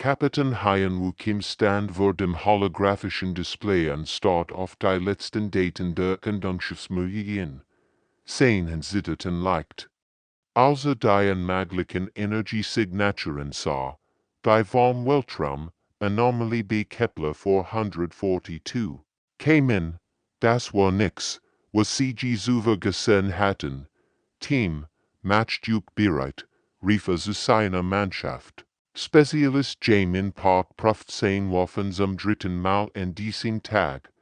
Kapitän High-Fantasy Kim stand vor dem holographischen Display und start auf die letzten Daten der Konjunktionsmöglichkeiten. Sehen zitterten leicht. Also die maglichen Energiesignaturen sah, die vom Weltraum, Anomalie bei Kepler 442, kamen, das war nix, was sie selber gesehen hatten. Team, Matchjuk bereit, rief zu seiner Mannschaft. Spezialist Jamin Park prüft sein Waffen zum dritten Mal an diesem Tag.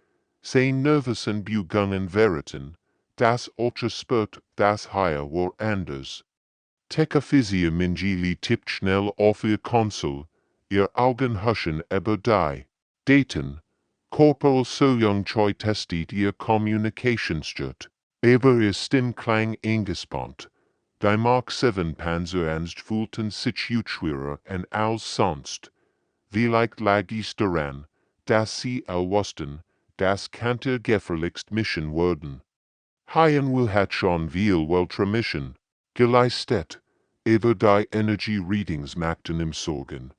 Sein nervösen Begunnen verraten, das Ultraspurt, das Higher war anders. Tekafisia Mingili tippt schnell auf ihr Konsole, ihr Augen huschen aber die Daten. Corporal Soyoung Choi testet ihr Kommunikationsjut, aber ihr Stimmklang eingespannt. Die Mark 7 Panzerernst fühlten sich schwerer als sonst. Vielleicht lag es daran, dass sie wussten, das könnte gefährlichst Mission werden. High-Fantasy hat schon viel Weltraum-Mission geleistet, aber die Energie-Readings machten ihm Sorgen.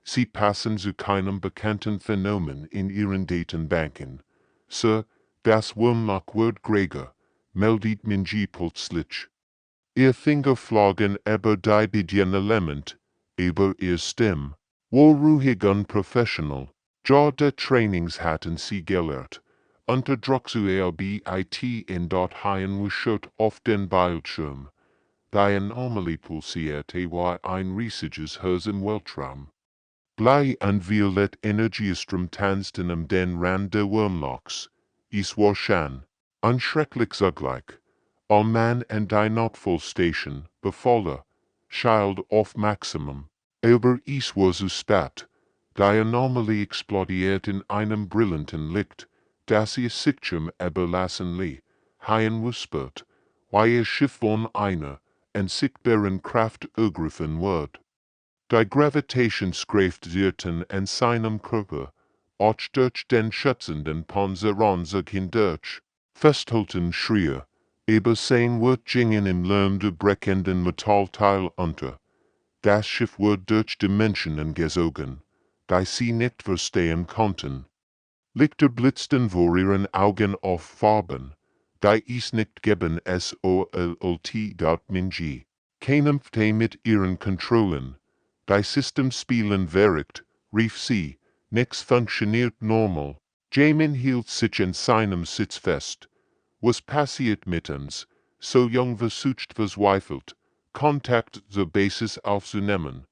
Sie passen zu keinem bekannten Phänomen in ihren Datenbanken. Sir, das Wurmloch wird Gregor, meldet Minji plötzlich. Ihr Finger flogen aber die Bedienelement, aber ihr Stimme war ruhig und professional. Ja, de Trainings hatten sie gelehrt. Unter Druck zu bit in dort High-Fantasy schaut auf den Bildschirm. Die Anomalie pulsierte wie ein riesiges Haus im Weltraum. Blei und violett Energiestrom tanzten am den Rand der Wurmlochs. Es war schön und schrecklich zugleich. Man an die Notfallstation befalle, Schild auf Maximum. Aber es war zu spät. Die Anomalie explodiert in einem brillanten Licht, das ihr Sichtschirm überlassen ließ. High-Fantasy spürt, wie ihr Schiff von einer unsichtbaren Kraft ergriffen wird. Die Gravitationskraft zirten an seinem Körper, auch durch den schützenden Panzer sich hindurch. Festhalten schrie, aber sein Wort gingen im Lärm der brechenden Metallteil unter. Das Schiff wurde durch Dimensionen gezogen, die sie nicht verstehen konnten. Lichter blitzten vor ihren Augen auf Farben, die es nicht geben sollt. Minji kämpfte mit ihren Kontrollen. Die System spielen verrückt, rief sie, nix funktioniert normal. Jamin hielt sich in seinem Sitz fest. Was passiert mit uns? Soyoung versucht verzweifelt, Kontakt zur Basis aufzunehmen.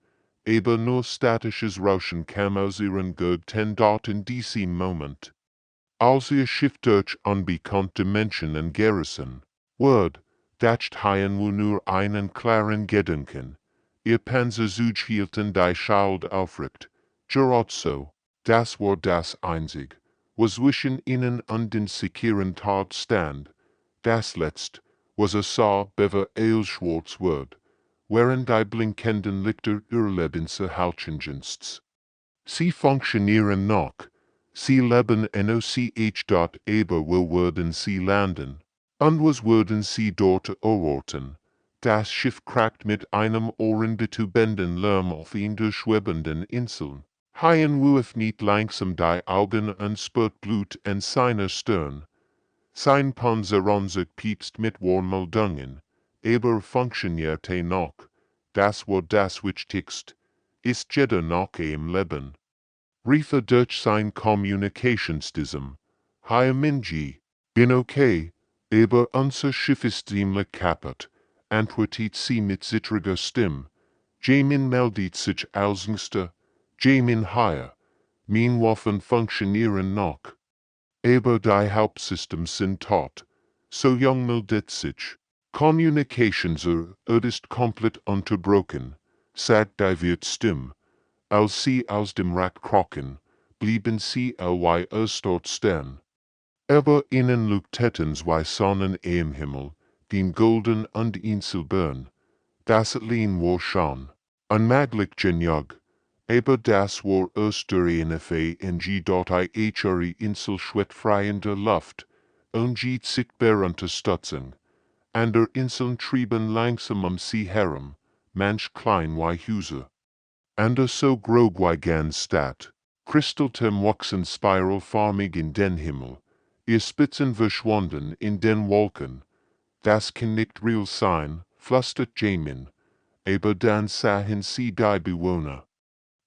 Aber nur statisches Rauschen kam aus ihren Gurten dort in diesem Moment. Als ihr Schiff durch unbekannte Menschen in Garrison wird, dacht High-Fantasy nur einen klaren Gedanken. Ihr Panzerzug hielten die Schild aufrecht. Gerad so, das war das Einzig, was zwischen ihnen und den sicheren Tod stand. Das Letzt, was sah, bever schwarz wird, während die blinkenden Lichter ihr Lebenserhaltungsdiensts. Sie funktionieren noch, sie leben noch, aber wo würden sie landen? Und was würden sie dort erwarten? Das Schiff krackt mit einem ohrenbetäubenden Lärm auf den durchschwebenden Inseln. High-Fantasy öffnet langsam die Augen und spürt Blut an seiner Stirn. Sein Panzer sich piepst mit Warnmeldungen, aber funktionierte noch. Das war das Wichtigste. Ist jeder noch im Leben? Rief durch sein Kommunikationssystem. Hi Minji, bin okay, aber unser Schiff ist ziemlich kaputt, antwortet sie mit zittriger Stimme. Jamin meldet sich als Nächster. Jamin Higher. Meine Waffen funktionieren noch. Aber die Hauptsystems sind tot. Soyoung meldet sich. Kommunikationser ist komplett unterbrochen, sagt die Wirtstimme. Als sie aus dem Rack krochen, blieben sie dort stehen. Aber ihnen leuchteten zwei Sonnen im Himmel, den golden und den silbern. Das allein war schon unmöglich genug, aber das war erst der Fall in dort die Insel schwett frei in der Luft, und sichtbar Unterstützung. An der Inseln trieben langsam sie herum, manch klein wie Häuser. ander so grogweigan stat, Christeltem wachsen spiralförmig in den Himmel, ihr Spitzen verschwunden in den Wolken, das kann nicht real sein, flüstert Jamin, aber dann sahen sie die Bewohner.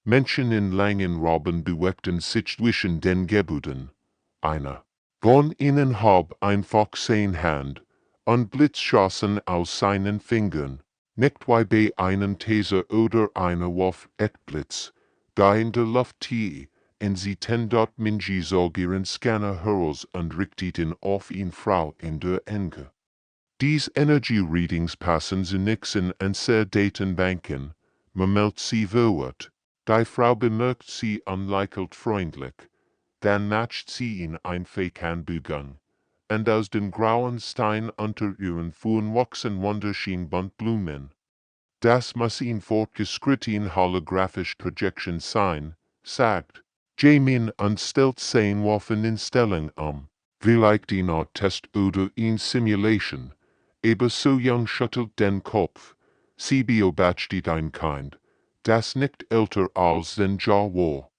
Menschen in langen Robben bewegten sich zwischen den Gebäuden. Einer von ihnen hob einfach seine Hand, und Blitz schossen aus seinen Fingern, nicht wie bei einem Taser oder einer Wurf Blitz, da in der Luft tie, und sie ten dort Minji zog ihren Scanner heraus und richteten auf ihn Frau in der Enge. Dies Energy Readings passen zu nixen und sehr Datenbanken, meldet sie verwirrt. Die Frau bemerkt sie unlächelt freundlich, dann macht sie ihn ein Fake-Anbegung, und aus dem grauen Stein unter ihren Füßen wachsen wunderschön bunt Blumen. Das muss ihn fortgeschritten holographisch Projection sein, sagt Jamin und stellt sein Waffen in Stellung vielleicht in Art Test oder in Simulation, aber so jung schüttelt den Kopf, sie beobachtet ein Kind, das nicht älter als 10 Jahre war.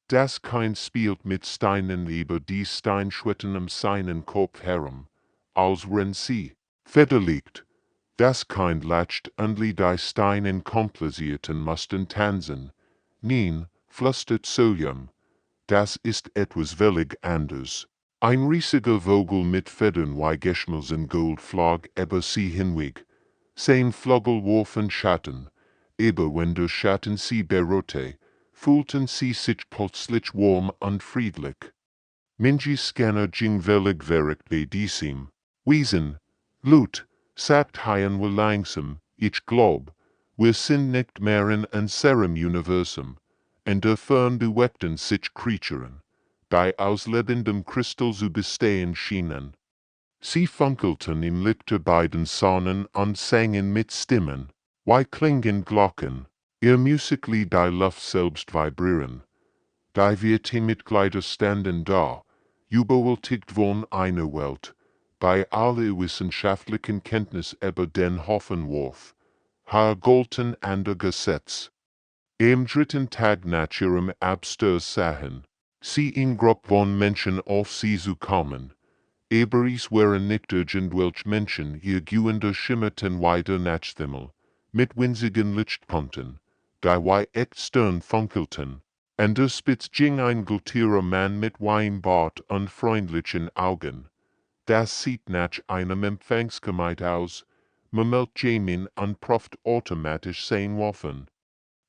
Das Kind spielt mit Steinen über die Steinschwitten seinen Kopf herum, als wenn sie Feder liegt. Das Kind lacht und die Steinen kompensierten mussten tanzen. Nein, flüstert Soyam, das ist etwas völlig anders. Ein riesiger Vogel mit Federn wie geschmolzen Gold flog über sie hinweg. Sein Flügel warfen Schatten, aber wenn der Schatten sie berührte, fühlten sie sich plötzlich warm und friedlich. Minji Scanner ging völlig verrückt bei diesem Wesen. Lut, sagt Haien wir langsam, ich glaub, wir sind nicht mehr in unserem Universum, und der Fern bewegten sich Kreaturen, die aus lebendem Kristall zu bestehen schienen. Sie funkelten im Licht der beiden Sonnen und sangen mit Stimmen, wie klingen Glocken, ihr musically die Luft selbst vibrieren. Die wir Mitglieder standen da, überwältigt von einer Welt, bei aller wissenschaftlichen Kenntnis über den Hoffenwurf, haar golden ander Gesetz. Am dritten Tag nach ihrem Absturz sahen sie in Gruppe von Menschen auf sie zukommen. Aber es waren nicht irgendwelche Menschen, ihr Gewinde schimmerten weiter nach Himmel, mit winzigen Lichtpunkten, die wie echt stern funkelten. Und der Spitz ging ein gultierer Mann mit Weinbart und freundlichen Augen. Das sieht nach einem Empfangsgemeit aus, meldet Jamin und prüft automatisch sein Waffen.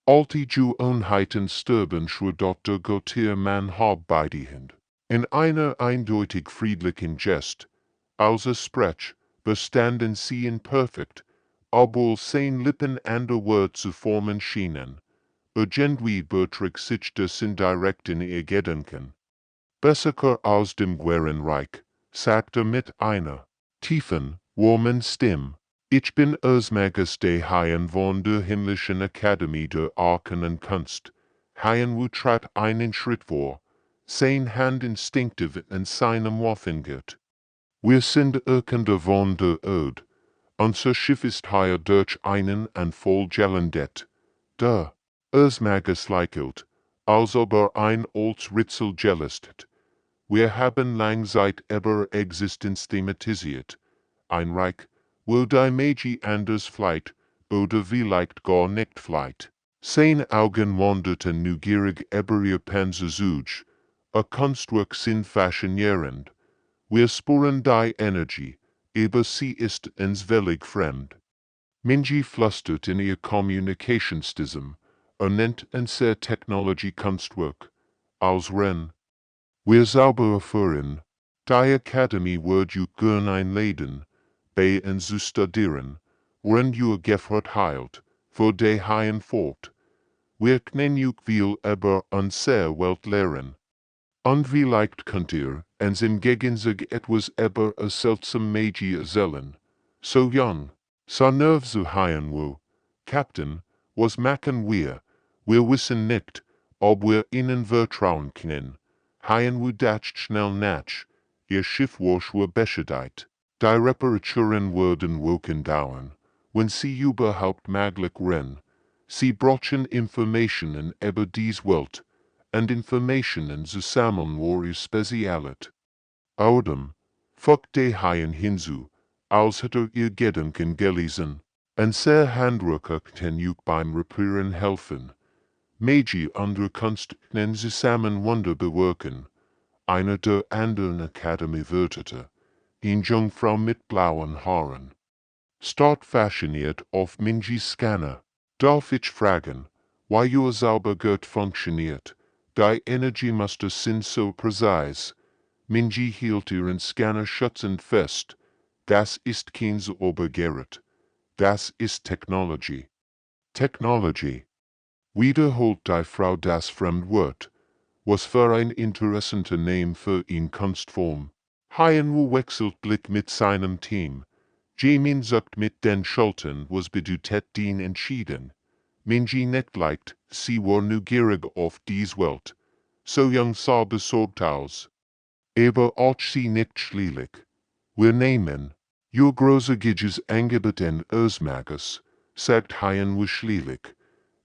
All die Unheiten stirben schwur Dr. Gautier Mann hob bei die Hand. In einer eindeutig friedlichen Gest, als Sprech, bestanden sie in perfekt, obwohl sein Lippen ander Wort zu formen schienen. Irgendwie beträgt sich das indirekt in ihr Gedanken. Besser aus dem Guerenreich, sagte mit einer tiefen, warmen Stimme. Ich bin Osmagus de Haien von der himmlischen Akademie der Arken und Kunst. Haien trat einen Schritt vor, sein Hand instinktiv in seinem Waffengurt. Wir sind Irkende von der Erde. Unser Schiff ist hier durch einen und voll gelandet. Da, Osmagus lächelt, als ob ein altes Ritzel gelöst. Wir haben lang Zeit über Existenz thematisiert. Ein Reich, wo die Magie anders vielleicht, oder vielleicht gar nicht vielleicht. Seine Augen wanderten neugierig über ihr Panzerzuge, a Kunstwerk sind faszinierend. Wir spüren die Energie, aber sie ist uns völlig fremd. Minji flüstert in ihr Kommunikationssystem, nennt unser Technologie-Kunstwerk, als Ren. Wir sauber erfahren, die Akademie wird ju gern einladen, bei uns zu studieren, wenn ju gefragt heilt, für die Haien fort. Wir können ju viel über unsere Welt lehren. Und vielleicht könnt ihr uns im Gegenzug etwas über a seltsame Magie erzählen. So jung, so nerv zu Haien wo, Captain, was machen wir? Wir wissen nicht, ob wir ihnen vertrauen können. Haien wo dacht schnell nach, ihr Schiff war schwer beschädigt. Die Reparaturen würden Wochen dauern, wenn sie überhaupt möglich wären. Sie brochen Informationen über dies Welt, and Informationen zusammen war ihr Spezialität. Außerdem fügte Haien hinzu, als hätte ihr Gedanken gelesen, und sehr handwerklichen Juk beim Reparieren helfen. Magie andere Kunsten zusammen Wunder bewirken. Einer der anderen Akademie wirtete, eine Jungfrau mit blauen Haaren. Start fasziniert auf Minjis Scanner. Darf ich fragen, wie Ihr Zaubergurt funktioniert? Die Energiemuster sind so präzise. Minji hielt ihren Scanner schützend fest. Das ist kein Zaubergerät. Das ist Technology. Technology. Wiederholt die Frau das Fremdwort. Was für ein interessanter Name für eine Kunstform. Haien wechselt Blick mit seinem Team. Jamin sagt mit den Schultern, was bedeutet den entschieden. Minji nicht leicht, sie war neugierig auf dies Welt. So jung sah besorgt aus. Aber auch sie nicht schließlich. Wir nehmen, ihr große Gidges angeboten Ausmages, sagt Haien schließlich.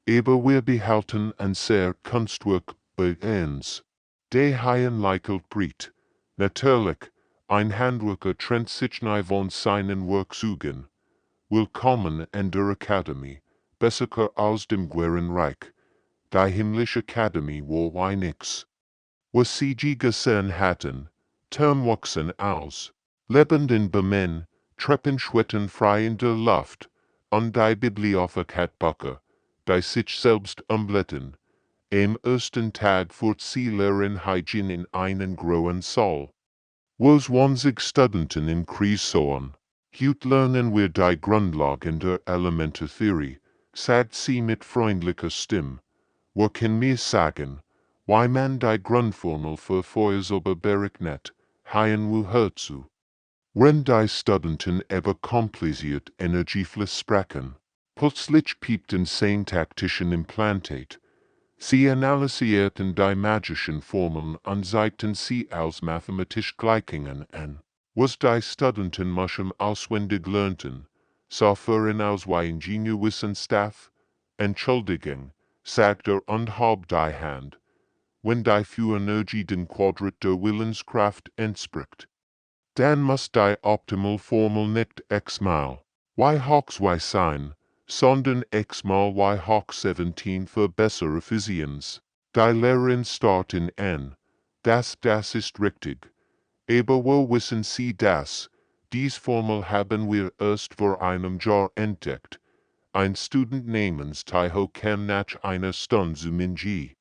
Aber wir behalten ein sehr Kunstwerk bei uns. De Haien Leichelt Brit. Natürlich, ein Handwerker trennt sich nie von seinen Werkzeugen. Willkommen in der Akademie, besser aus dem Reich. Die himmlische Akademie war nix. Was sie gesehen hatten, Turmwachsen aus, lebenden Bemen, Treppenschwitten frei in der Luft, und die Bibliothek hat Bücher, die sich selbst umblättern. Am ersten Tag führt sie Lehrerin Hygiene in einen großen Saal. Was 20 Studenten in Kreissoen. Heute lernen wir die Grundlagen der Elementartheorie, sagt sie mit freundlicher Stimme. Wer kann mir sagen, wie man die Grundformel für Feuerzauber berechnet, Haien hört zu. Wenn die Studenten über kompliziert Energiefluss sprechen, plötzlich piepten sein taktischen Implantat. Sie analysierten die magischen Formeln und zeigten sie als mathematische Gleichungen an. Was die Studenten muschem auswendig lernten, sah führen aus wie Ingenieurwissenschaft. Entschuldigung, sagt und hob die Hand, wenn die für Energie den Quadrat der Willenskraft entspricht. Dann muss die optimal Formel nicht x-mal y hoch y sein, sondern x-mal y hoch 17 für bessere Physiens. Die Lehrerin starten an. Das ist richtig. Aber wo wissen Sie das? Dies Formel haben wir erst vor einem Jahr entdeckt. Ein Student namens Taiho kam nach einer Stunde zu Minji.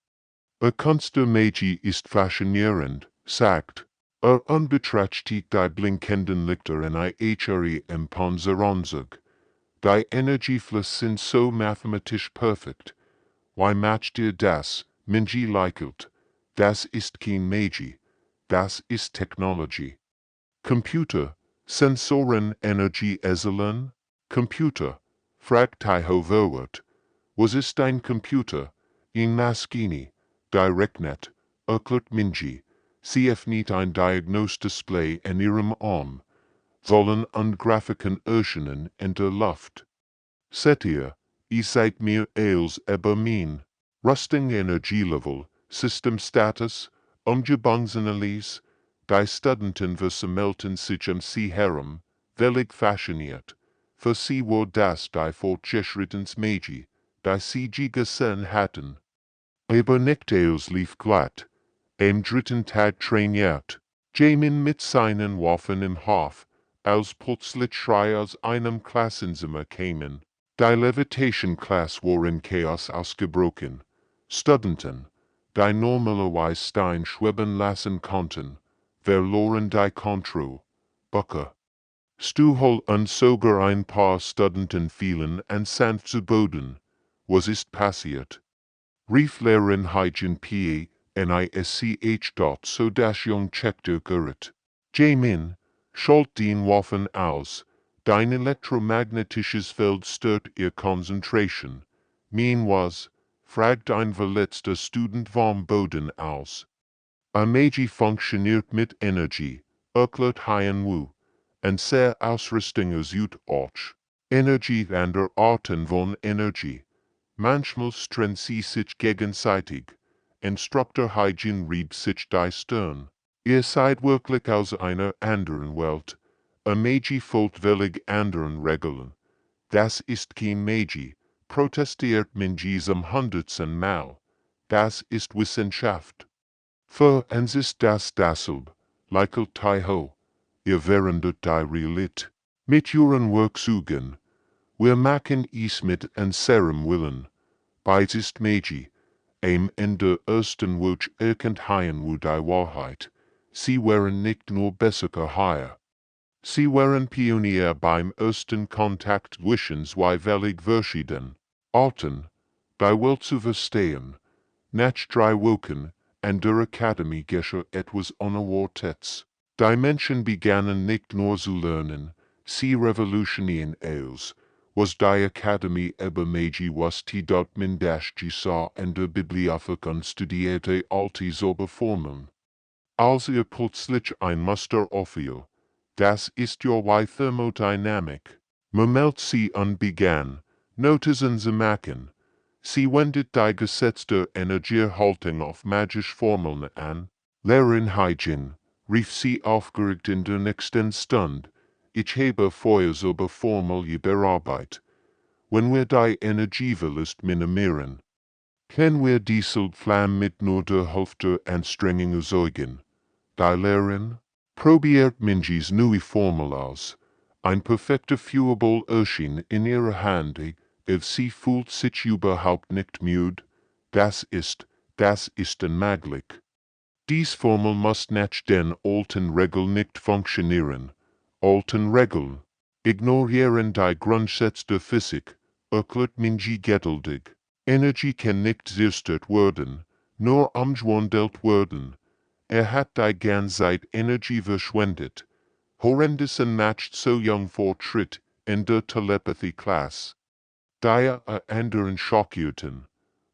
Kunst der Magie ist faszinierend, sagt. Unbetrachtigt die blinkenden Lichter in ihre Imponseranzug. Die Energiefluss sind so mathematisch perfekt. Wie macht ihr das, Minji Leichelt? Das ist kein Magie. Das ist Technology. Computer, Sensoren, Energie Eselen? Computer, fragt Taiho verwirrt. Was ist ein Computer? In Maskini, DirectNet, erklärt Minji. Sie öffnet ein Diagnosdisplay in ihrem Arm. Zahlen und Grafiken erscheinen in der Luft. Seht ihr seid mir als über mein Rusting Energielevel, Systemstatus, Umgebungsanalyse, die Studenten versammelten sich sie herum, völlig fasziniert. Für sie war das die fortgeschrittens Magie, die sie gesehen hatten. Aber nicht alles lief glatt. Am dritten Tag trainiert Jamin mit seinen Waffen im Hof, als plötzlich Schreie aus einem Klassenzimmer kämen. Die Levitation-Class war in Chaos ausgebrochen. Studenten, die normalerweise Stein schweben lassen konnten, verloren die Kontrolle. Bücher. Stuhl und sogar ein paar Studenten fielen und sanft zu Boden. Was ist passiert? Rief Lehrerin Hygiene P. NISCH. So das Jung checkte gerät. Jamin, schalt den Waffen aus. Dein elektromagnetisches Feld stört ihr Konzentration. Mein was? Fragt ein verletzter Student vom Boden aus. Magie funktioniert mit Energie, erklärt Haien und sehr Ausrüstung aus auch. Energie und Arten von Energie. Manchmal strengt sie sich gegenseitig. Instructor Hygiene read sich die Stirn. Ihr seid wirklich aus einer anderen Welt. Magie folgt völlig anderen Regeln. Das ist kein Magie, protestiert Minji zum 100. Mal. Das ist Wissenschaft. Für uns ist das dasselbe, Leichelt Taiho. Ihr verändert die Realität. Mit ihren Werkzeugen. Wir machen es mit unserem Willen. Beides ist Magie. In der ersten Welt erkennt wir die Wahrheit. Sie waren nicht nur bessere Haie. Sie waren Pionier beim ersten Kontakt zwischen zwei völlig verschiedenen Arten. Die Welt zu verstehen. Nach 3 Wochen an der Akademie geschah etwas Unerwartetes. Die Menschen begannen nicht nur zu lernen, sie revolutionieren alles, was die Akademie über Magie was die dort man das sah in der Bibliothek studierte alte Zauberformeln. Als ihr plötzlich ein Muster auffiel, das ist ja Thermodynamik. Moment sie an begann, Notizen zu machen. Sie wendet die Gesetze der Energiehaltung auf magische Formeln an. Lehrerin Hygiene, rief sie aufgeregt in der nächsten Stunde. Ich habe vorher Formel bearbeitet. Wenn wir die Energieverlust minimieren, können wir diese Flamme mit nur der Hälfte Anstrengung erzeugen. Die Lehrerin probiert Minjis neue Formel aus. Ein perfekter Fußball erschien in ihrer Hand. Sie fühlt sich überhaupt nicht müde. Das ist unmöglich. Dies Formel muss nach den alten Regeln nicht funktionieren. Alten Regeln ignorieren die Grundsätze der Physik, erklärt Minji geduldig. Energie kann nicht zerstört werden, nur umgewandelt werden. Hat die ganze Zeit Energie verschwendet. Horrendosen macht so jung Fortschritt in der Telepathie-Klasse. Die anderen schockierten,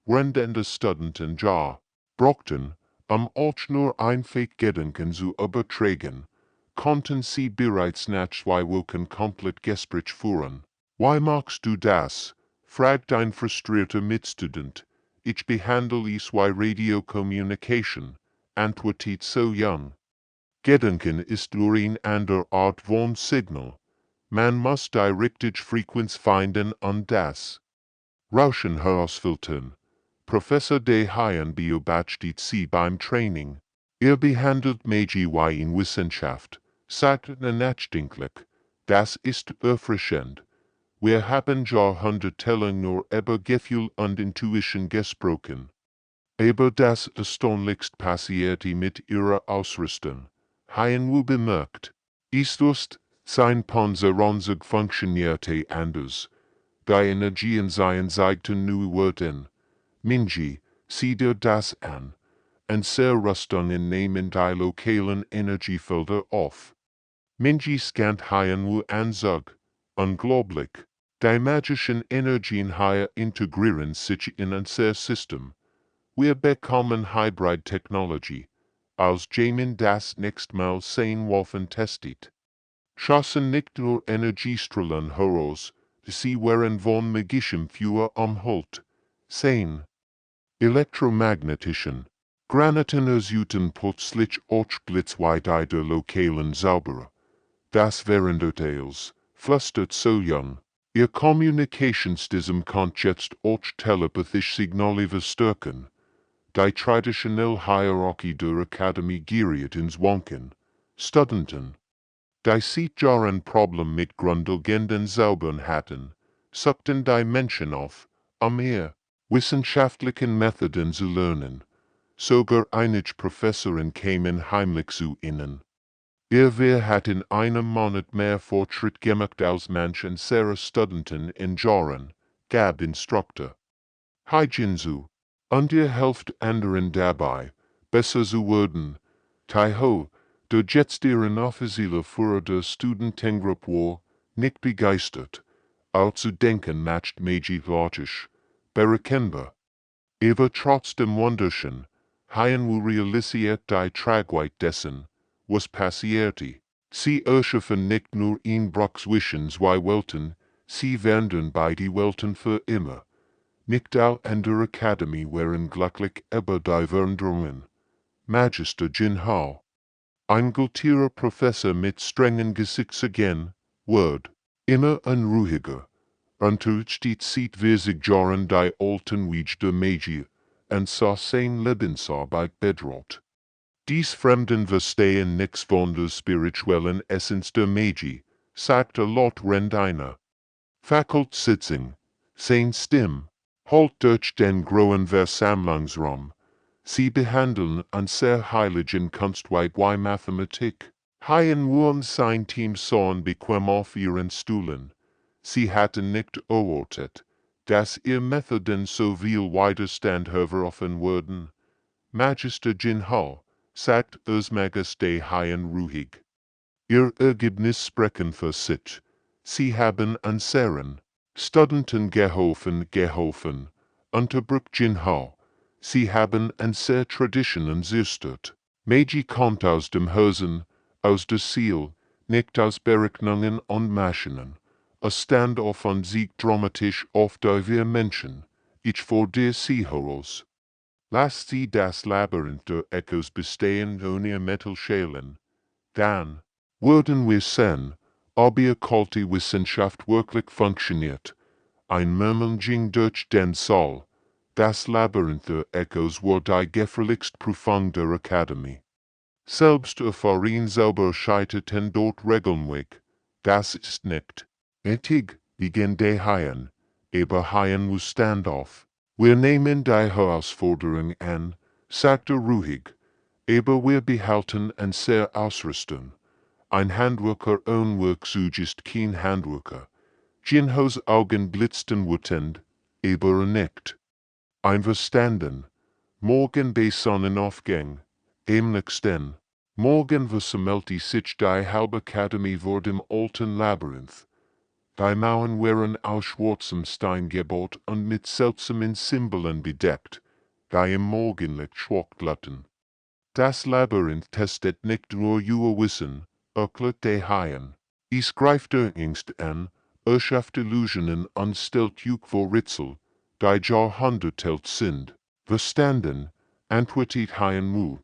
rendende Studenten ja, brauchten, auch nur einfach Gedanken zu übertragen, konnten sie bereits nach 2 Wochen komplett Gespräch führen. Why machst du das? Fragt ein frustrierter Mitstudent. Ich behandle es wie Radio-Communication, antwortet so jung. Gedanken ist nur eine andere Art von Signal. Man muss die richtige Frequenz finden und das Rauschen herausfiltern. Professor De Hayen beobachtet sie beim Training. Behandelt Magie wie in Wissenschaft, sagt nachdenklich. Das ist erfrischend. Wir haben jahrhundertelang nur über Gefühl und Intuition gesprochen. Aber das Erstaunlichste passierte mit ihrer Ausrüstung. Hayen wu bemerkt. Sein Panzeranzug funktionierte anders. Die Energien seien zeigten neue Worten. Minji, sieh dir das an. Rüstungen nehmen die lokalen Energiefelder auf. Minji scannt Hayen wu Anzug. Unglaublich. Die magischen Energien hier integrieren sich in unser System. Wir bekommen Hybrid-Technologie. Als Jamin das nächste Mal sehen wollen testet. Schossen nicht nur Energiestrahlen heraus, sie waren von magischem Feuer umhüllt. Sehen. Elektromagnetischen. Graniten erzeugten plötzlich Orks-Blitz wie die der lokalen Zauberer. Das verändert alles, flüstert so jung. Ihr Kommunikationssystem kann jetzt auch telepathisch Signale verstärken. Die traditionelle Hierarchie der Akademie geriet ins Wanken. Studenten. Die seit Jahren Problem mit grundlegenden Zaubern hatten, suchten die Menschen auf, ihr wissenschaftlichen Methoden zu lernen. Sogar einige Professoren kämen heimlich zu ihnen. Wir hatten einem Monat mehr Fortschritt gemacht als manch unserer Studenten in Jahren, gab Instruktor. Hygienzu. Und ihr helft anderen dabei, besser zu werden. Taiho, der jetzt ihren offizieller Führer der Studentengruppe war, nicht begeistert. Auch zu denken macht Magie logisch, berechenbar. Aber trotzdem wunderschön, Hayen wu realisiert die Tragweite dessen, was passierte. Sie erschaffen nicht nur ein Bruch zwischen zwei Welten, sie wandern beide Welten für immer. nicht au an der Akademie wären glücklich über die Veränderungen. Magister Jin Hao. Ein gultierer Professor mit strengen Gesichtszügen, Word. Immer ein ruhiger. Unterrichtet sieht wir sich Jahren die alten Wege der Magie, und so sein Lebensarbeit bedroht. Dies Fremden verstehen nix von der spirituellen Essenz der Magie, sagte Lot Rendiner. Fakult Sitzung, sein Stimm, halt durch den großen Versammlungsraum. Sie behandeln an sehr heiligen Kunstweit wie Mathematik. Haien wurden sein Team sahen bequem auf ihren Stühlen. Sie hatten nicht erwartet, dass ihr Methoden so viel Widerstand hervorrufen würden. Magister Jin Hao, sagt Osmagus de Haien ruhig. Ihr Ergebnis sprechen für sich. Sie haben an Seren, Studenten geholfen, unterbrach Jin Hao. Sie haben an sehr Traditionen zerstört. Magie kommt aus dem Hören, aus der Seele, nicht aus Berechnungen und Maschinen. Es stand auf und Sieg dramatisch auf die wir Menschen, ich vor dir sie heraus. Lasst sie das Labyrinth der Echos bestehen ohne Metallschälen. Dann würden wir sehen, ob ihr kalte Wissenschaft wirklich funktioniert. Ein Murmeln ging durch den Saal. Das Labyrinth der Echos war die gefährlichst Prüfung der Akademie. Selbst Erfahrung selber scheiterten dort regelmäßig. Das ist nicht ethisch, gegen die Haien, aber Haien muss stand auf. Wir nehmen die Herausforderung an, sagte ruhig, aber wir behalten ein sehr ausrüsten. Ein Handwerker ohne Werkzeug ist kein Handwerker. Jin Haos Augen blitzten wütend, aber nicht. Einverstanden. Morgen bei Sonnenaufgang. Am nächsten Morgen versammelt sich die halbe Akademie vor dem alten Labyrinth. Die Mauern waren aus schwarzem Stein gebaut und mit seltsamen Symbolen bedeckt, die im Morgenlicht schwankten. Das Labyrinth testet nicht nur ihr Wissen, erklärt die Haien. Es greift Angst an, erschafft Illusionen und stellt euch vor Rätsel, die Jahrhundertalt sind. Verstanden, antwortet Haien Mu.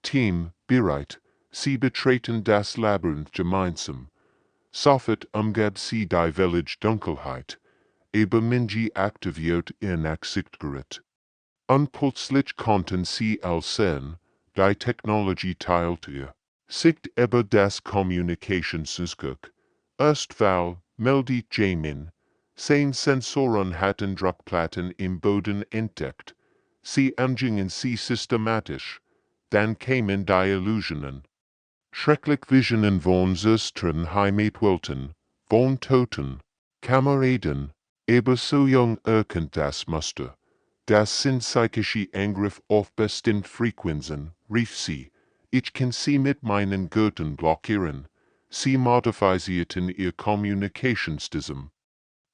Team, bereit, sie betreten das Labyrinth gemeinsam. Sofort umgab sie die Village Dunkelheit, aber Minji aktiviert ihr Nachsichtgerät. Und plötzlich konnten sie all sehen, die Technologie teilte ihr. Sicht über das Kommunikationsnetzwerk. Erstfall, meldet Jamin. Sein Sensoren hatten Druckplatten im Boden entdeckt. Sie umgingen sie systematisch. Dann kamen die Illusionen. Schrecklich Visionen von Söstern Heimatwelten, von Toten, Kameraden, aber so jung erkennt das Muster. Das sind psychische Angriff auf bestimmt Frequenzen, rief sie. Ich kann sie mit meinen Göttern blockieren. Sie modifizierten ihr Kommunikationssystem.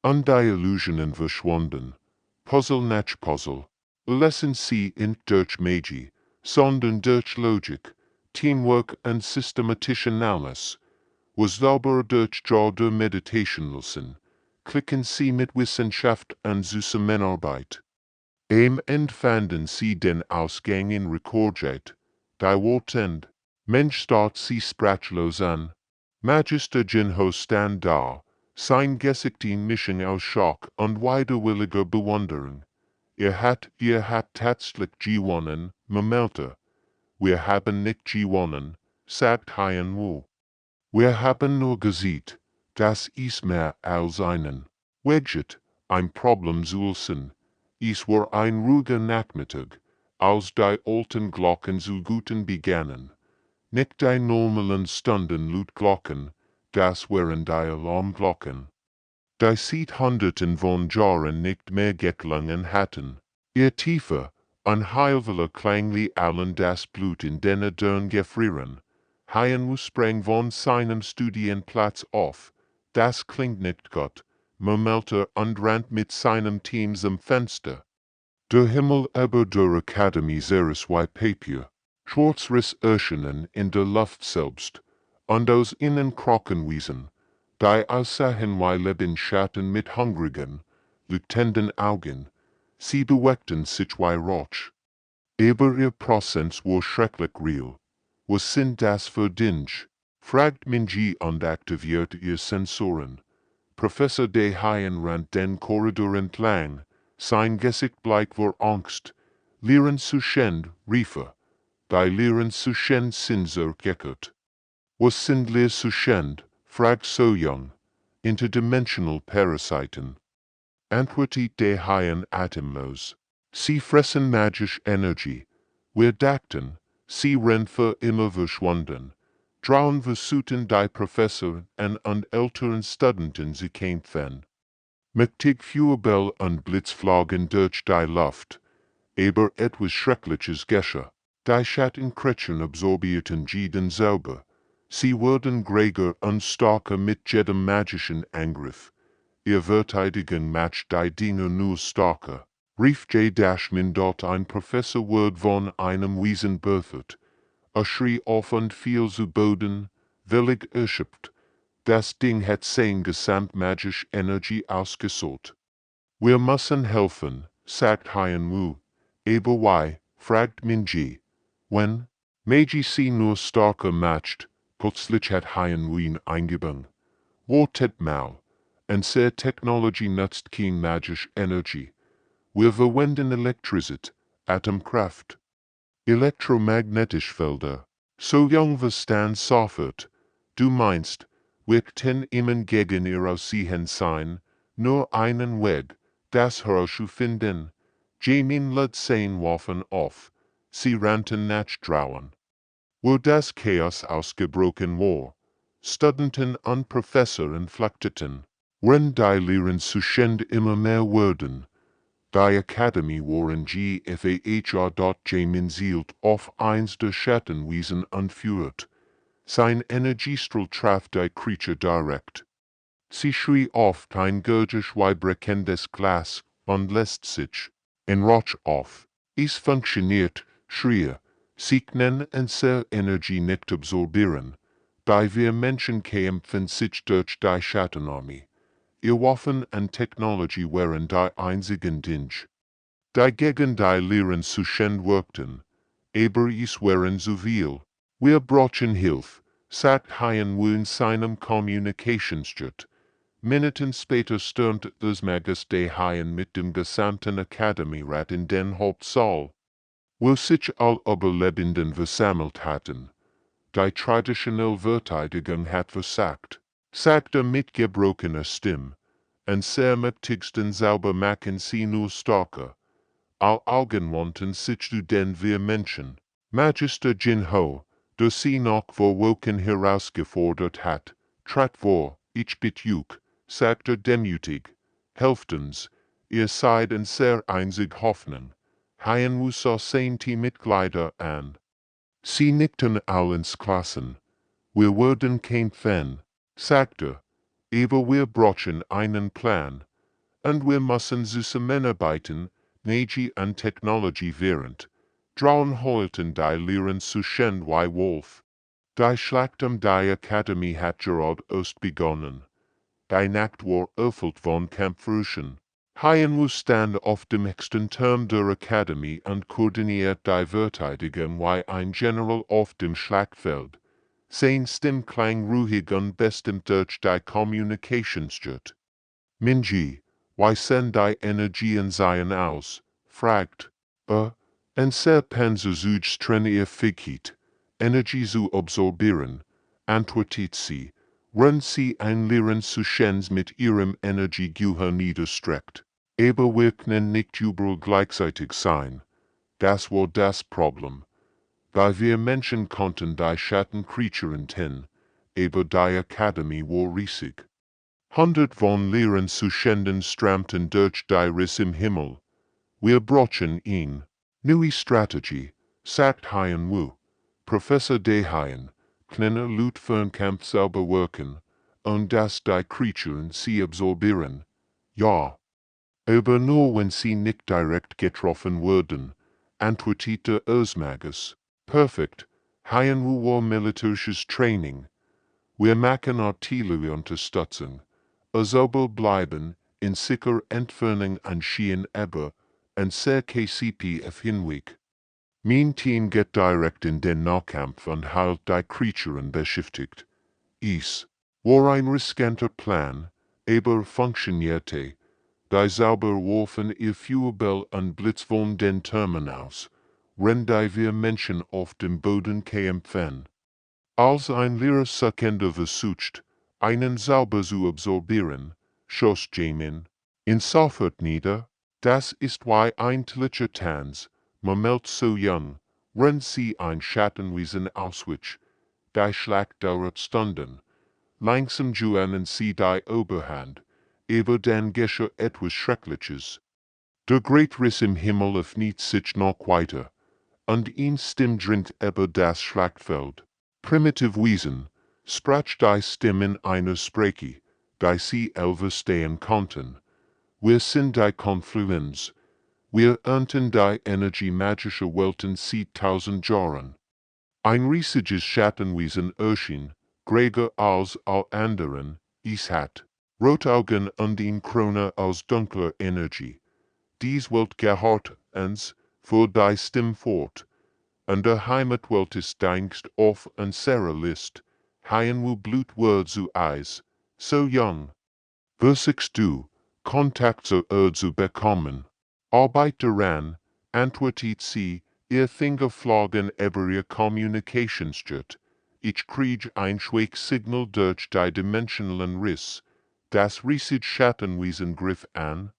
Und die Illusionen verschwanden. Puzzle nach Puzzle. Lassen sie nicht durch Magie, sondern durch Logik, Teamwork und systematische Analyse. Was sauber durch der Meditation lassen. Klicken sie mit Wissenschaft und Zusammenarbeit. Am Ende fanden sie den Ausgang in Rekordzeit. Die Wortend. Mensch starrt sie sprachlos an. Magister Jin Hao stand da, sein Gesicht in Mischung aus Schock und widerwilliger Bewunderung. Ihr hat tatsächlich gewonnen, Memelte. Wir haben nicht gewonnen, sagt Haien Wu. Wir haben nur gesehen, dass es mehr als einen Wedget, ein Problem zulsen. Es war ein ruhiger Nachmittag, als die alten Glocken zu guten begannen. Nicht die normalen Stundenlutglocken, das waren die Alarmglocken. Die seit Hunderten von Jahren nicht mehr geklungen hatten. Ihr tiefer, unheilvoller Klang wie allen das Blut in den Adern gefrieren. Haien sprang von seinem Studienplatz auf. Das klingt nicht gut, murmelte und rannte mit seinem Team zum Fenster. Der Himmel über der Akademie seres wie Papier. Schwarz riss erschienen in der Luft selbst, und aus innen Krockenwiesen, die aussahen wie Lebensschatten mit hungrigen, leuchtenden Augen. sie beweckten sich roch. Aber ihr Prozents war schrecklich real. Was sind das für Dinge? Fragt Minji und aktiviert ihr Sensoren. Professor De Hayen rennt den Korridor entlang, sein Gesicht bleich vor Angst. Lehren zu schend, rief er. Die Lehren zu schend sind geckert. Was sind Lehr zu schend? Fragt so jung. Interdimensional Parasiten. Antwortet De Hayen atemlos. Sie fressen magische Energie. Wir dachten, sie rennt für immer verschwunden. Drauen versuchten die Professor und älteren Studenten zu kämpfen. Mächtig Feuerball und Blitzflagen durch die Luft. Aber etwas Schreckliches geschah. Die Schattenkretchen absorbierten jeden Zauber. Sie wurden gräger und starker mit jedem magischen Angriff. Ihr Verteidigung macht die Dinge nur starker. Rief J-Min dort ein Professor wurde von einem Wesen berührt. Schrie auf und fiel zu Boden, völlig erschöpft. Das Ding hat sein gesamtmagisch Energie ausgesollt. Wir müssen helfen, sagt Hien Wu. Aber why, fragt Minji. Wenn Meiji sie nur starker macht, plötzlich hat Hien Wu ihn eingebunden. Wartet mal. Unsere Technologie nutzt kein magisch Energie. Wir verwenden Elektrizität, Atomkraft. Elektromagnetische Felder. So jung verstand sofort. Du meinst, wir können immer gegen ihr aussehen sein, nur einen Weg, das herauszufinden. Jamin lädt sein Waffen auf. Sie rannten nachtrauen. Wo das Chaos ausgebrochen war, Studenten und Professoren flüchteten. Wenn die Lehren zu schend immer mehr wurden, die Akademie waren GFAHR. Jamin zielt auf eins der Schattenwesen und führt. Sein Energiestrahl traf die Creature direkt. Sie schrie oft ein gurgisch vibrekendes Glas und lässt sich in Rauch auf. Es funktioniert, schrie sie können unsere Energie nicht absorbieren. Die wir Menschen kämpfen sich durch die Schattenarmee. Ihr Waffen und Technologie waren die einzigen Dinge, die gegen die Lehren zu schend wirkten. Aber es waren zu viel. Wir brauchen Hilfe, sagt Hien Wu in seinem Kommunikationsjet. Minuten später stürmte das Magus De Hayen mit dem gesamten Akademierat in den Hauptsaal, wo sich all Überlebenden versammelt hatten. Die traditionelle Verteidigung hat versagt, sagte mit gebrochener Stimme. Unsere mächtigsten Zauber machen sie nur stärker. All Augen wandten sich zu den wir Menschen. Magister Jin Ho, der sie noch vor Wochen herausgefordert hat, trat vor, ich bitte, sagte demütig. Helftens, ihr seid unsere einzige Hoffnung. Hien Wu sah sein Teammitglieder an. Sie nickten all ins Klassen. Wir werden kämpfen, sagte. Aber wir brauchen einen Plan. Und wir müssen zusammenarbeiten, Magie und Technologie während. Drauen holten die Lehren zu schend wie Wolf. Die Schlacht um die Akademie hat gerade erst begonnen. Die Nacht war erfüllt von Kampfrufen. Hien Wu stand auf dem höchsten Turm der Akademie und koordiniert die Verteidigung wie ein General auf dem Schlachtfeld. Sein Stimme klang ruhig und bestimmt durch die Kommunikationsjet. Minji, wie sehen die Energien seien aus? Fragt. Unser Panzerzuge trainiert Fähigkeit, Energie zu absorbieren, antwortet sie. Wenn sie ein Lehren zu schend mit ihrem Energiegehör niederstreckt. Aber wir können nicht überall gleichzeitig sein. Das war das Problem. Weil wir Menschen konnten die Schattencreaturen hin, aber die Akademie war riesig. Hundert von Lehren zu schenden strammten durch die Riss im Himmel. Wir brauchen ihn. Neue Strategie, sagt Hien Wu. Professor De Hayen, kleiner Lut für Kampf sauber wirken, und dass die Creaturen sie absorbieren. Ja. Aber nur wenn sie nicht direkt getroffen würden, antwortete Magus. Perfekt. Hien Wu war militärisches Training. Wir machen Artillerieunterstützung. Sauber bleiben, in sicher Entfernung anschieben aber, und sehr KCPF Hinweg. Mein Team geht direkt in den Nahkampf und hält die Kreaturen beschäftigt. War ein riskanter Plan, aber funktionierte. Die Zauber warfen ihr Feuerball und Blitz von den Türmen aus, während wir Menschen auf dem Boden kämpfen. Als ein leerer Sekender versucht, einen Zauber zu absorbieren, schoss Jamin ihn sofort nieder. Das ist wie ein täglicher Tanz, murmelt so jung, wenn sie ein Schattenwesen auswich. Die Schlacht dauert Stunden. Langsam gewinnen sie die Oberhand, aber dann geschah etwas Schreckliches. Der Greatriss im Himmel öffnet sich noch weiter, und ein Stimm dringt über das Schlachtfeld. Primitive Wesen, sprach die Stimmen einer Sprache, die sie verstehen konnten. Wir sind die Confluenz. Wir ernten die Energie magischer Welten seit 1000 Jahren. Ein riesiges Schattenwesen erschien, größer als all anderen, es hat Rotaugen und eine Krone aus dunkler Energie. Dies Welt gehört uns, fuhr die Stimme fort, und der Heimatwelt ist denkst auf und Sarah List, haien wo Blut wird zu Eis, so jung. Versuchst du, Kontakt zur Erde zu bekommen? Arbeit daran, antwortet sie, ihr Finger flogen über ihr Kommunikationsjet. Ich krieg ein Schweiksignal durch die dimensionalen Riss. Das riesige Schattenwesen griff an.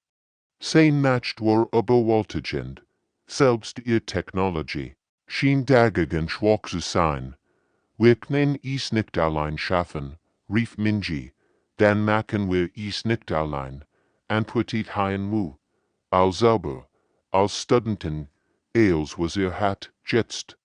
Sein Macht war überwältigend. Selbst ihr Technologie schien dagegen schwach zu sein. Wir können es nicht allein schaffen, rief Minji. Dann machen wir es nicht allein, antwortet Hien Wu. Als Zauber, als Studenten, als was hat, jetzt.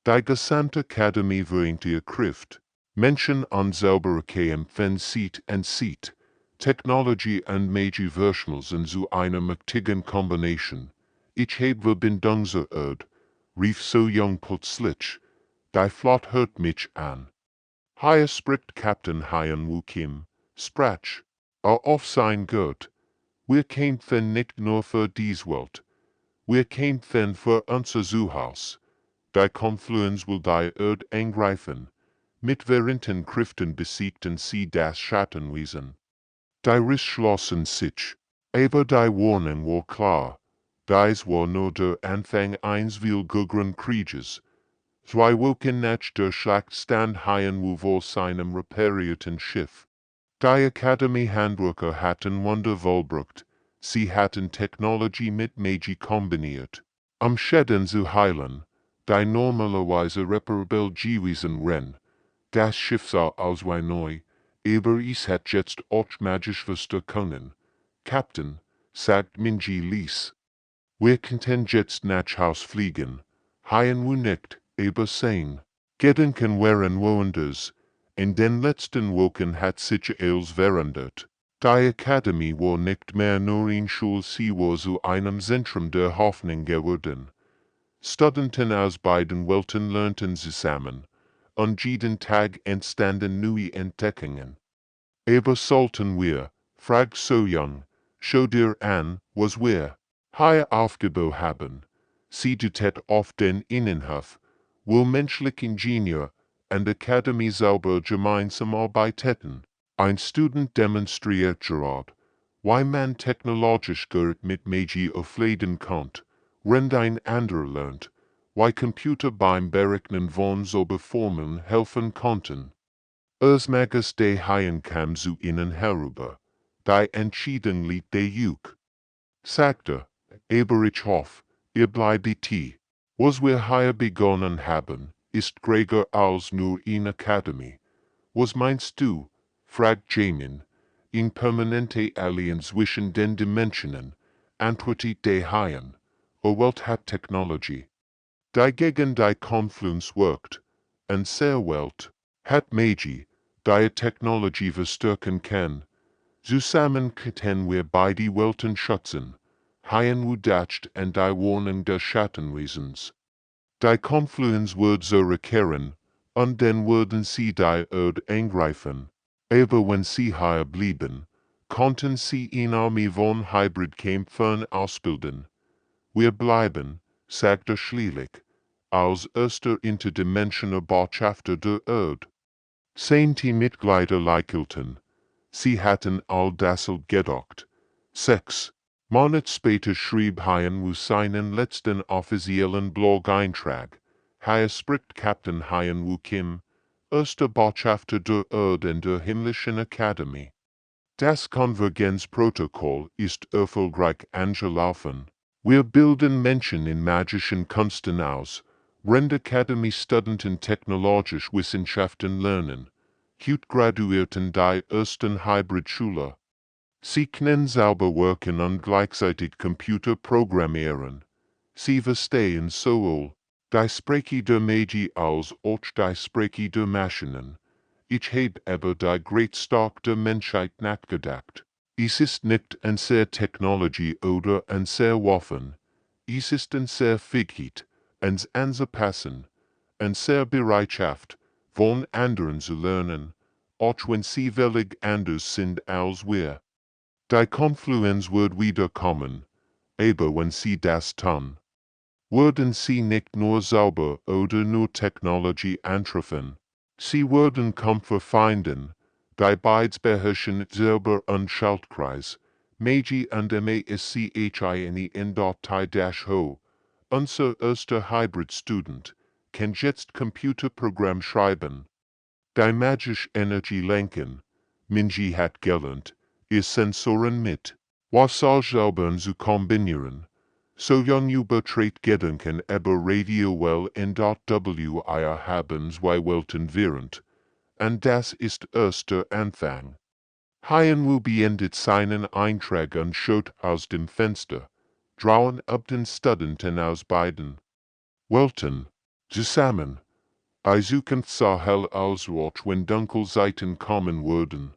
Die gesamte Akademie vereint ihr Kraft. Menschen an Zauberer kämpfen sieht und sieht. Technologie und Magie verschmelzen zu einer mächtigen Kombination. Ich habe Verbindung zur Erde, rief so jung plötzlich. Die Flot hört mich an. Hier spricht Captain Hien Wu Kim, sprach, auf sein Gott. Wir kämpfen nicht nur für dies Welt. Wir kämpfen für unser Zuhause. Die Confluenz will die Erde angreifen. Mit vereinten Kräften besiegten sie das Schattenwesen. Die Riss schlossen sich. Aber die Warnung war klar. Dies war nur der Anfang eines vielgögeren Krieges. 2 Wochen nach der Schlacht stand Hien Wu vor seinem reparierten Schiff. Die Akademie-Handwerker hatten Wunder vollbracht. Sie hatten Technologie mit Magie kombiniert, Schäden zu heilen, die normalerweise reparabel gewesen wären. Das Schiff sah aus wie neu, aber es hat jetzt auch magisch verstehen können. Captain, sagt Minji Lies. Wir könnten jetzt nach Haus fliegen. Hien Wu nickt, aber sein. Gedanken waren woanders. In den letzten Wochen hat sich alles verändert. Die Akademie war nicht mehr nur ein Schule, sie war zu einem Zentrum der Hoffnung geworden. Studenten aus beiden Welten lernten zusammen, und jeden Tag entstanden neue Entdeckungen. Aber sollten wir, fragt so jung, schau dir an, was wir hier aufgebaut haben. Sie tut auf den Innenhof, wo menschliche Ingenieur und Akademie Zauber gemeinsam arbeiteten. Ein Student demonstriert gerade, wie man technologisch Gerät mit Magie aufladen kann, während ein anderer lernt, wie Computer beim Berechnen von Zauberformeln helfen konnten. Magus de Haien kam zu ihnen herüber, die Entscheidung liegt de Juk. Sagte, aber ich hoffe, ihr bleibt hier. Was wir hier begonnen haben, ist größer als nur eine Akademie. Was meinst du? Fragt Jamin. In permanente Allianz zwischen den Dimensionen, antwortet de Haien. Welt hat Technologie. Die gegen die Confluence wirkt. Und sehr Welt hat Magie, die Technologie verstärken kann. Zusammen könnten wir beide Welten schützen. Hien Wu dacht an die Warnung des Schattenwesens. Die Confluence wird zurückkehren, und dann würden sie die Erde angreifen. Aber wenn sie hier blieben, konnten sie eine Armee von Hybridkämpfern ausbilden. Wir bleiben, sagt er schließlich, als erster interdimensioner Botschafter der Erde. Seine Mitglieder lächelten. Sie hatten all das gedacht. 6 Monate später schrieb HFY seinen letzten offiziellen Blog-Eintrag. Hier spricht Captain HFY Kim, erster Botschafter der Erde in der himmlischen Akademie. Das Konvergenzprotokoll ist erfolgreich angelaufen. Wir bilden Menschen in magischen Künsten aus, Akademie-Studenten technologisch Wissenschaften lernen, heute graduierten die ersten Hybrid-Schüler. Sie können sauber worken und gleichzeitig Computer programmieren. Sie verstehen sowohl die Sprache der Magie als auch die Sprache der Maschinen. Ich habe aber die Greatstark der Menschheit nachgedacht. Es ist nicht an sehr Technologie oder an sehr Waffen. Es ist an sehr Fähigkeit, ans Anpassen, an sehr Bereitschaft, von anderen zu lernen, auch wenn sie völlig anders sind als wir. Die Konfluenz wird wiederkommen, aber wenn sie das tun, werden sie nicht nur sauber oder nur Technologie antreffen. Sie werden Kämpfer finden, die beides beherrschen selber und Schaltkreis, Magie und Maschine in Datei-Ho. Unser erster Hybrid-Student kann jetzt Computerprogramm schreiben. Die magische Energie lenken, Minji hat gelernt, ist Sensoren mit Wassersalben zu kombinieren. So young überträgt Gedanken aber radiowell in .wir haben zwei Welten während. Und das ist erst der Anfang. HFY beendet seinen Eintrag und schaut aus dem Fenster, drauen ab den Studenten aus beiden Welten zusammen. Zukunft sah hell aus, wenn Dunkelseiten kommen würden.